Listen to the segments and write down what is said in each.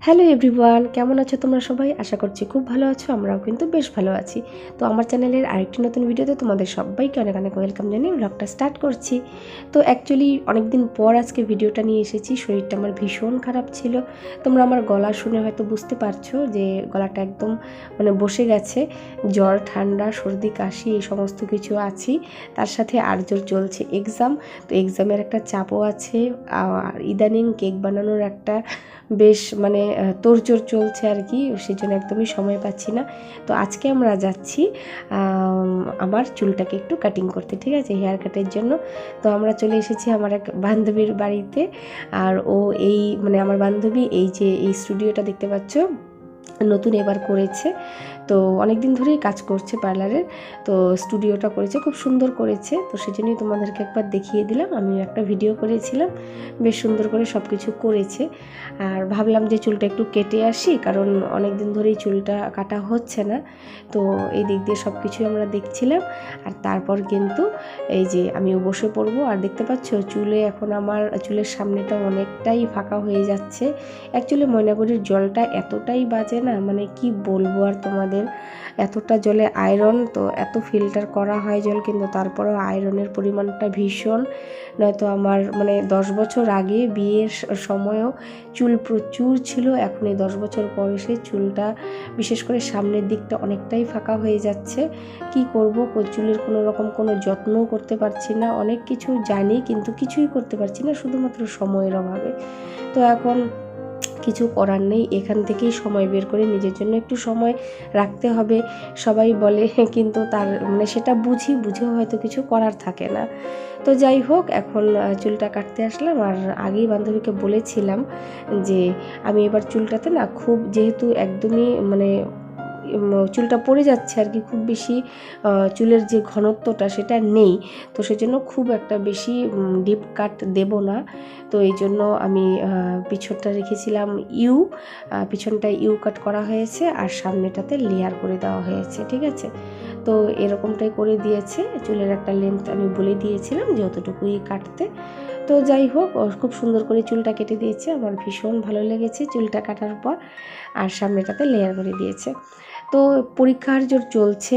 Hello everyone, কেমন আছো তোমরা সবাই? আশা করছি খুব ভালো আছো। আমরাও কিন্তু বেশ ভালো আছি। তো আমার চ্যানেলের আরেকটি নতুন ভিডিওতে তোমাদের সবাইকে অনেক অনেক ওয়েলকাম জানিয়ে ব্লগটা স্টার্ট করছি। তো অ্যাকচুয়ালি অনেকদিন পর আজকে ভিডিওটা নিয়ে এসেছি। শরীরটা আমার ভীষণ খারাপ ছিল। তোমরা আমার গলা শুনে হয়তো বুঝতে পারছো যে গলাটা একদম বসে গেছে। জ্বর, ঠান্ডা, সর্দি, কাশি এই সমস্ত কিছু আছি। তার সাথে আরজোর চলছে এক্সাম। তো এক্সামের একটা চাপও আছে। আর ইদানিং কেক বানানোর একটা বেশ তোড়জোড় চলছে আর কি, সেই জন্য একদমই সময় পাচ্ছি না। তো আজকে আমরা যাচ্ছি আমার চুলটাকে একটু কাটিং করতে, ঠিক আছে, হেয়ার কাটের জন্য। তো আমরা চলে এসেছি আমার এক বান্ধবীর বাড়িতে। আর ও আমার বান্ধবী এই স্টুডিওটা দেখতে পাচ্ছ নতুন এবার করেছে। তো অনেক দিন ধরেই কাজ করছে পার্লারের। তো স্টুডিওটা করেছে, খুব সুন্দর করেছে। তো সেজন্যই তোমাদেরকে একবার দেখিয়ে দিলাম। আমিও একটা ভিডিও করেছিলাম, বেশ সুন্দর করে সব কিছু করেছে। আর ভাবলাম যে চুলটা একটু কেটে আসি, কারণ অনেক দিন ধরেই চুলটা কাটা হচ্ছে না। তো এই দিক দিয়ে সব কিছুই আমরা দেখছিলাম। আর তারপর কিন্তু এই যে আমিও বসে পড়বো। আর দেখতে পাচ্ছ এখন আমার চুলের সামনেটা অনেকটাই ফাঁকা হয়ে যাচ্ছে। অ্যাকচুয়ালি ময়নাগুড়ির জলটা এতটাই বাজে না, কি বলবো আর তোমাদের, এতটা জলে আয়রন। তো এত ফিল্টার করা হয় জল, কিন্তু তারপরেও আয়রনের পরিমাণটা ভীষণ। নয়তো আমার 10 বছর আগে বিয়ের সময়ও চুল প্রচুর ছিল। এখন এই 10 বছর পর এসে চুলটা বিশেষ করে সামনের দিকটা অনেকটাই ফাঁকা হয়ে যাচ্ছে। কি করব, চুলের কোনো রকম কোনো যত্নও করতে পারছি না। অনেক কিছু জানি কিন্তু কিছুই করতে পারছি না, শুধুমাত্র সময়ের অভাবে। তো এখন কিছু করার নেই, এখান থেকেই সময় বের করে নিজের জন্য একটু সময় রাখতে হবে। সবাই বলে, কিন্তু তার সেটা বুঝেও হয়তো কিছু করার থাকে না। তো যাই হোক, এখন চুলটা কাটতে আসলাম। আর আগেই বান্ধবীকে বলেছিলাম যে আমি এবার চুলটাতে না খুব, যেহেতু একদমই চুলটা পড়ে যাচ্ছে আর কি, খুব বেশি চুলের যে ঘনত্বটা সেটা নেই। তো সেজন্য খুব একটা বেশি ডিপ কাট দেব না। তো এই জন্য আমি পিছনটা রেখেছিলাম পিছনটা ইউ কাট করা হয়েছে, আর সামনেটাতে লেয়ার করে দেওয়া হয়েছে, ঠিক আছে। তো এরকমটাই করে দিয়েছে। চুলের একটা লেন্থ আমি বলে দিয়েছিলাম যে অতটুকুই কাটতে। তো যাই হোক, খুব সুন্দর করে চুলটা কেটে দিয়েছে। আমার ভীষণ ভালো লেগেছে চুলটা কাটার পর। আর সামনেটাতে লেয়ার করে দিয়েছে। তো পরীক্ষার জোর চলছে,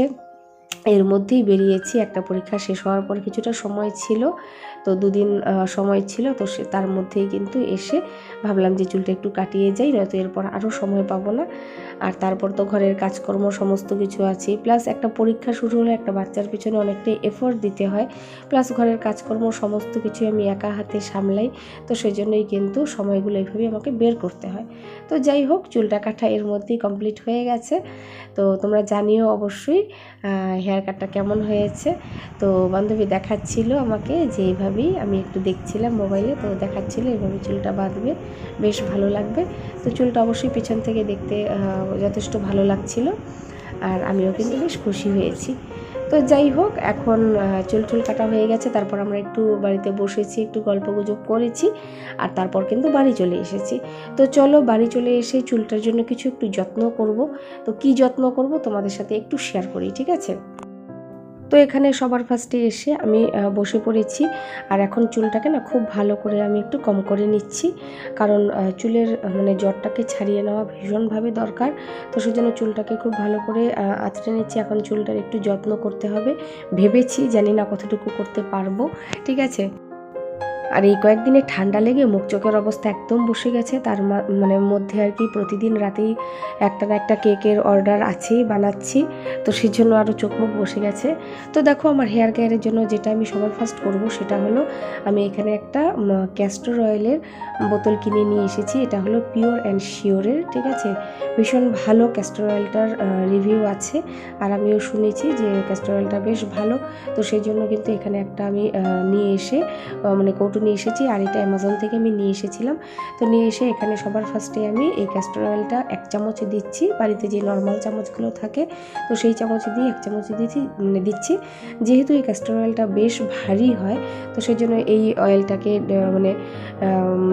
এর মধ্যেই বেরিয়েছি। একটা পরীক্ষা শেষ হওয়ার পর কিছুটা সময় ছিল, তো 2 দিন সময় ছিল। তো তার মধ্যেই কিন্তু এসে ভাবলাম যে চুলটা একটু কাটিয়ে যাই, নয়তো এরপর আরও সময় পাবো না। আর তারপর তো ঘরের কাজকর্ম সমস্ত কিছু আছে, প্লাস একটা পরীক্ষা শুরু হলে একটা বাচ্চার পিছনে অনেকটাই এফোর্ট দিতে হয়, প্লাস ঘরের কাজকর্ম সমস্ত কিছু আমি একা হাতে সামলাই। তো সেজন্যই কিন্তু সময়গুলো এইভাবেই আমাকে বের করতে হয়। তো যাই হোক, চুলটা কাটা এর মধ্যেই কমপ্লিট হয়ে গেছে। তো তোমরা জানিও অবশ্যই হেয়ার কাটটা কেমন হয়েছে। তো বান্ধবী দেখাচ্ছিল আমাকে যে এইভাবেই, আমি একটু দেখছিলাম মোবাইলে, তো দেখাচ্ছিল এইভাবে চুলটা বাঁধবে, বেশ ভালো লাগবে। তো চুলটা অবশ্যই পিছন থেকে দেখতে যথেষ্ট ভালো লাগছিল। আর আমিও কিন্তু বেশ খুশি হয়েছি। তো যাই হোক, এখন চুল কাটা হয়ে গেছে। তারপর আমরা একটু বাড়িতে বসেছি, একটু গল্পগুজব করেছি। আর তারপর কিন্তু বাড়ি চলে এসেছি। তো চলো, বাড়ি চলে এসে চুলটার জন্য কিছু একটু যত্ন করব। তো কি যত্ন করব তোমাদের সাথে একটু শেয়ার করি, ঠিক আছে। তো এখানে সবার ফার্স্টে এসে আমি বসে পড়েছি। আর এখন চুলটাকে না খুব ভালো করে আমি একটু কম করে নিচ্ছি, কারণ চুলের জটটাকে ছাড়িয়ে নেওয়া ভীষণভাবে দরকার। তো সেই জন্য চুলটাকে খুব ভালো করে আঁচড়ে নিচ্ছি। এখন চুলটার একটু যত্ন করতে হবে, ভেবেছি, জানি না কতটুকু করতে পারবো, ঠিক আছে। আর এই কয়েকদিনে ঠান্ডা লেগে মুখ চোখের অবস্থা একদম বসে গেছে। তার মধ্যে আর কি প্রতিদিন রাতেই একটা না একটা কেকের অর্ডার আছেই, বানাচ্ছি। তো সেই জন্য আরও চোখ মুখ বসে গেছে। তো দেখো, আমার হেয়ার কেয়ারের জন্য যেটা আমি সবার ফার্স্ট করব সেটা হলো, আমি এখানে একটা ক্যাস্টর অয়েলের বোতল কিনে নিয়ে এসেছি। এটা হলো পিওর অ্যান্ড শিওরের, ঠিক আছে। ভীষণ ভালো ক্যাস্টর অয়েলটার রিভিউ আছে, আর আমিও শুনেছি যে ক্যাস্টর অয়েলটা বেশ ভালো। তো সেই জন্য কিন্তু এখানে একটা আমি নিয়ে এসে কৌটো নিয়ে এসেছি। আর এটা অ্যামাজন থেকে আমি নিয়ে এসেছিলাম। তো নিয়ে এসে এখানে সবার ফার্স্টে আমি এই ক্যাস্টর অয়েলটা 1 চামচ দিচ্ছি। বাড়িতে যে নর্মাল চামচগুলো থাকে, তো সেই চামচ দিয়ে 1 চামচ দিচ্ছি। যেহেতু এই ক্যাস্টর অয়েলটা বেশ ভারী হয়, তো সেই জন্য এই অয়েলটাকে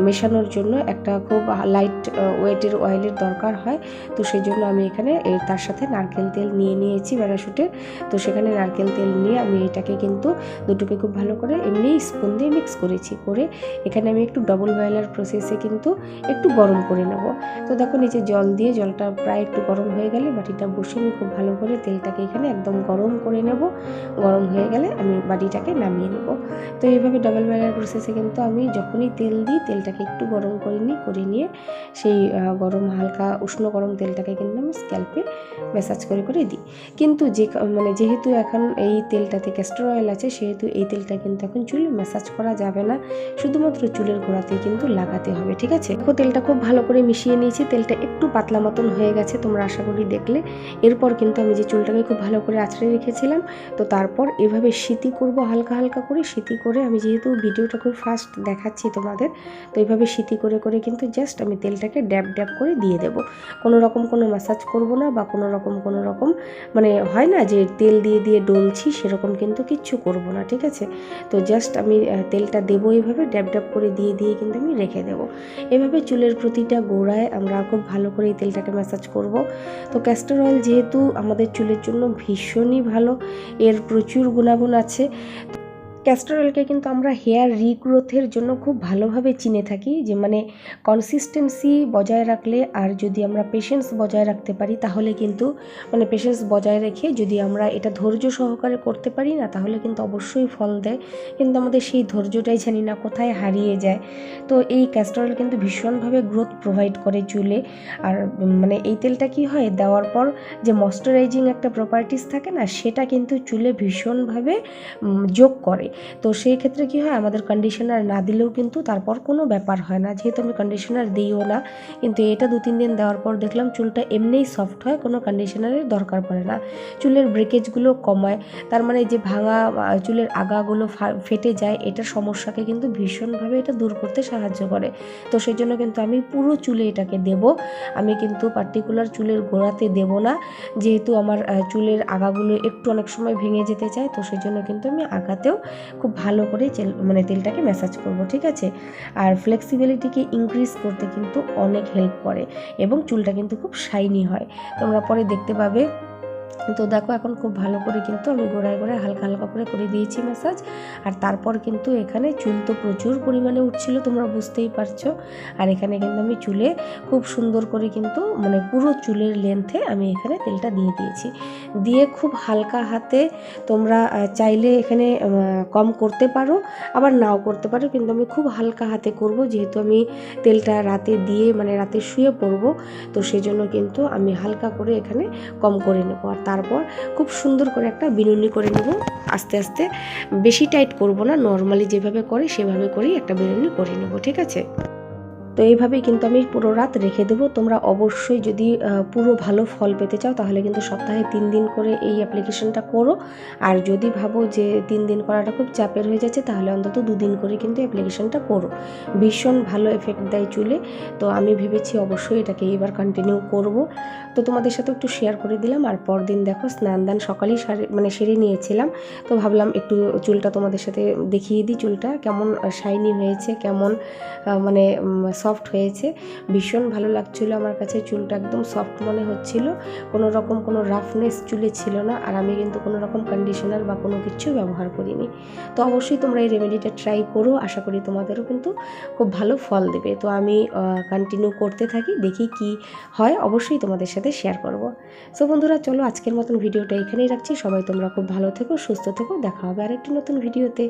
মেশানোর জন্য একটা খুব লাইট ওয়েটের অয়েলের দরকার হয়। তো সেই জন্য আমি এখানে তার সাথে নারকেল তেল নিয়ে নিয়েছি প্যারাশুটের। তো সেখানে নারকেল তেল নিয়ে আমি এটাকে কিন্তু দুটোকে খুব ভালো করে এমনি স্পুন দিয়ে মিক্স করেছি। করে এখানে আমি একটু ডবল বয়লার প্রসেসে কিন্তু একটু গরম করে নেব। তো দেখো নিচে জল দিয়ে জলটা প্রায় একটু গরম হয়ে গেলে বাটিটা বসিয়ে আমি খুব ভালো করে তেলটাকে এখানে একদম গরম করে নেব। গরম হয়ে গেলে আমি বাটিটাকে নামিয়ে নেব। তো এইভাবে ডবল বয়লার প্রসেসে কিন্তু আমি যখনই তেল দিই তেলটাকে একটু গরম করে নিয়ে সেই গরম হালকা উষ্ণ গরম তেলটাকে কিন্তু আমি স্ক্যাল্পে ম্যাসাজ করে দিই। কিন্তু যেহেতু এখন এই তেলটাতে ক্যাস্টর অয়েল আছে সেহেতু এই তেলটা কিন্তু এখন চুলে ম্যাসাজ করা যাবে না, শুধুমাত্র চুলের গোড়াতেই কিন্তু লাগাতে হবে, ঠিক আছে। দেখো তেলটা খুব ভালো করে মিশিয়ে নিয়েছি, তেলটা একটু পাতলা মতন হয়ে গেছে তোমরা আশা করি দেখলে। এরপর কিন্তু আমি যে চুলটাকে খুব ভালো করে আঁচড়ে রেখেছিলাম, তো তারপর এভাবে সিতি করব হালকা হালকা করে। সিতি করে আমি যেহেতু ভিডিওটা খুব ফাস্ট দেখাচ্ছি তোমাদের, তো এইভাবে সিতি করে কিন্তু জাস্ট আমি তেলটাকে ড্যাব ড্যাব করে দিয়ে দেবো। কোনো রকম কোনো ম্যাসাজ করব না বা কোনো রকম হয় না যে তেল দিয়ে ডলছি, সেরকম কিন্তু কিচ্ছু করব না, ঠিক আছে। তো জাস্ট আমি তেলটা দেবো এইভাবে ড্যাব ড্যাব করে দিয়ে কিন্তু আমি রেখে দেবো। এভাবে চুলের প্রতিটা গোড়ায় আমরা খুব ভালো করে এই তেলটাকে ম্যাসাজ করব। তো ক্যাস্টর অয়েল যেহেতু আমাদের চুলের জন্য ভীষণই ভালো, এর প্রচুর গুণাগুণ আছে। ক্যাস্টর অয়েলকে কিন্তু আমরা হেয়ার রিগ্রোথের জন্য খুব ভালোভাবে চিনে থাকি, যে কনসিস্টেন্সি বজায় রাখলে আর যদি আমরা পেশেন্স বজায় রাখতে পারি তাহলে কিন্তু পেশেন্স বজায় রেখে যদি আমরা এটা ধৈর্য সহকারে করতে পারি না, তাহলে কিন্তু অবশ্যই ফল দেয়। কিন্তু আমাদের সেই ধৈর্যটাই জানি না কোথায় হারিয়ে যায়। তো এই ক্যাস্টর অয়েল কিন্তু ভীষণভাবে গ্রোথ প্রোভাইড করে চুলে। আর এই তেলটা কি হয়, দেওয়ার পর যে ময়শ্চারাইজিং একটা প্রপার্টিস থাকে না, সেটা কিন্তু চুলে ভীষণভাবে যোগ করে। তো সেই ক্ষেত্রে কি হয়, আমাদের কন্ডিশনার না দিলেও কিন্তু তারপর কোনো ব্যাপার হয় না, যেহেতু আমি কন্ডিশনার দিইও না। কিন্তু এটা 2-3 দিন দেওয়ার পর দেখলাম চুলটা এমনিই সফট হয়, কোনো কন্ডিশনারের দরকার পড়ে না। চুলের ব্রেকেজগুলো কমায়, তার যে ভাঙা চুলের আগাগুলো ফেটে যায়, এটার সমস্যাকে কিন্তু ভীষণভাবে এটা দূর করতে সাহায্য করে। তো সেই জন্য কিন্তু আমি পুরো চুলে এটাকে দেব, আমি কিন্তু পার্টিকুলার চুলের গোড়াতে দেব না, যেহেতু আমার চুলের আগাগুলো একটু অনেক সময় ভেঙে যেতে চায়। তো সেই জন্য কিন্তু আমি আগাতেও খুব ভালো করে তেলটাকে ম্যাসাজ করব, ঠিক আছে। আর ফ্লেক্সিবিলিটিকে ইনক্রিজ করতে কিন্তু অনেক হেল্প করে এবং চুলটা কিন্তু খুব শাইনি হয়, তোমরা পরে দেখতে পাবে। তো দেখো এখন খুব ভালো করে কিন্তু আমি গোড়ায় হালকা হালকা করে দিয়েছি ম্যাসাজ। আর তারপর কিন্তু এখানে চুল তো প্রচুর পরিমাণে উঠছিল, তোমরা বুঝতেই পারছো। আর এখানে কিন্তু আমি চুলে খুব সুন্দর করে কিন্তু পুরো চুলের লেন্থে আমি এখানে তেলটা দিয়েছি। দিয়ে খুব হালকা হাতে তোমরা চাইলে এখানে কম করতে পারো, আবার নাও করতে পারো, কিন্তু আমি খুব হালকা হাতে করব, যেহেতু আমি তেলটা রাতে দিয়ে রাতে শুয়ে পড়বো। তো সেই জন্য কিন্তু আমি হালকা করে এখানে কম করে নেব। আর তারপর খুব সুন্দর করে একটা বিনুনি করে নেব, আস্তে আস্তে, বেশি টাইট করব না, নর্মালি যেভাবে করে সেভাবে করেই একটা বিনুনি করে নেব, ঠিক আছে। তো এইভাবেই কিন্তু আমি পুরো রাত রেখে দেবো। তোমরা অবশ্যই যদি পুরো ভালো ফল পেতে চাও তাহলে কিন্তু সপ্তাহে 3 দিন করে এই অ্যাপ্লিকেশনটা করো। আর যদি ভাবো যে 3 দিন করাটা খুব চাপের হয়ে যাচ্ছে, তাহলে অন্তত 2 দিন করে কিন্তু অ্যাপ্লিকেশনটা করো, ভীষণ ভালো এফেক্ট দেয় চুলে। তো আমি ভেবেছি অবশ্যই এটাকে এবার কন্টিনিউ করব। তো তোমাদের সাথে একটু শেয়ার করে দিলাম। আর পরদিন দেখো স্নান দান সকালেই সেরে নিয়েছিলাম। তো ভাবলাম একটু চুলটা তোমাদের সাথে দেখিয়ে দিই, চুলটা কেমন শাইনি হয়েছে, কেমন সফট হয়েছে। ভীষণ ভালো লাগছিল আমার কাছে, চুলটা একদম সফট মনে হচ্ছিল, কোনো রকম কোনো রাফনেস চুলে ছিল না। আর আমি কিন্তু কোনো রকম কন্ডিশনার বা কোনো কিছু ব্যবহার করিনি। তো অবশ্যই তোমরা এই রেমেডিটা ট্রাই করো, আশা করি তোমাদেরও কিন্তু খুব ভালো ফল দেবে। তো আমি কন্টিনিউ করতে থাকি, দেখি কি হয়, অবশ্যই তোমাদের সাথে শেয়ার করব। সো বন্ধুরা চলো আজকের মতন ভিডিওটা এখানেই রাখছি। সবাই তোমরা খুব ভালো থেকো, সুস্থ থেকো, দেখা হবে আরেকটি নতুন ভিডিওতে।